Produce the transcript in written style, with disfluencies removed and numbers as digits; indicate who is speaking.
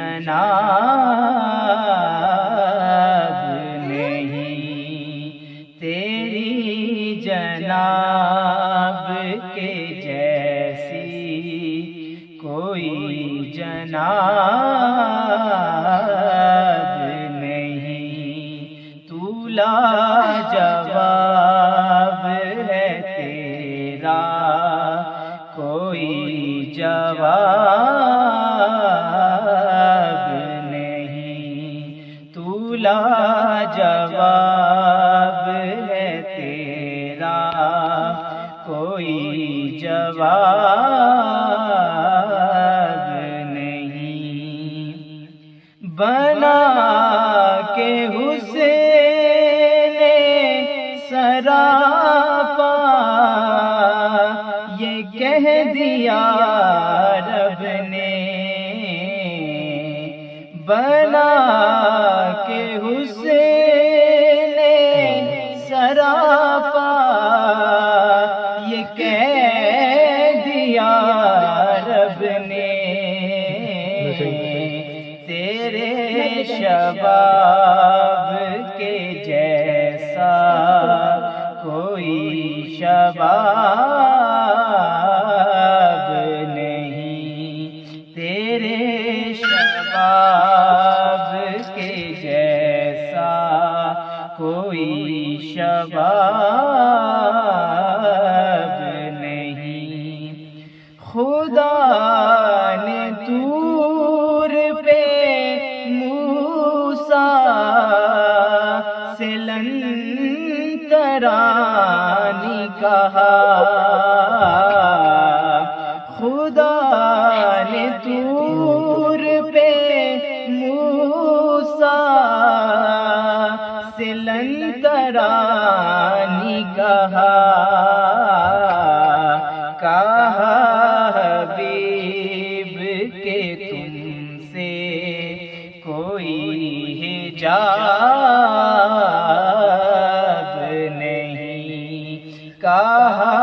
Speaker 1: جناب نہیں، تیری جناب کے جیسی کوئی جناب نہیں، تو لاجواب ہے تیرا کوئی جواب نہیں، تو لاجواب ہے تیرا کوئی جواب نہیں، بنا کے حسین سراپا یہ کہہ دیا رب نے، بنا کے حسین سراپا یہ کہہ دیا رب نے، تیرے شباب کے جیسا کوئی شباب نہیں، تیرے شباب کے جیسا کوئی شباب نہیں، خدا نے طور پہ موسیٰ سے لن ترانی کہا، خدا نے طور پہ موسیٰ سے لن ترانی کہا، کہا حبیب کہ تم سے کوئی حجاب نہیں، کہا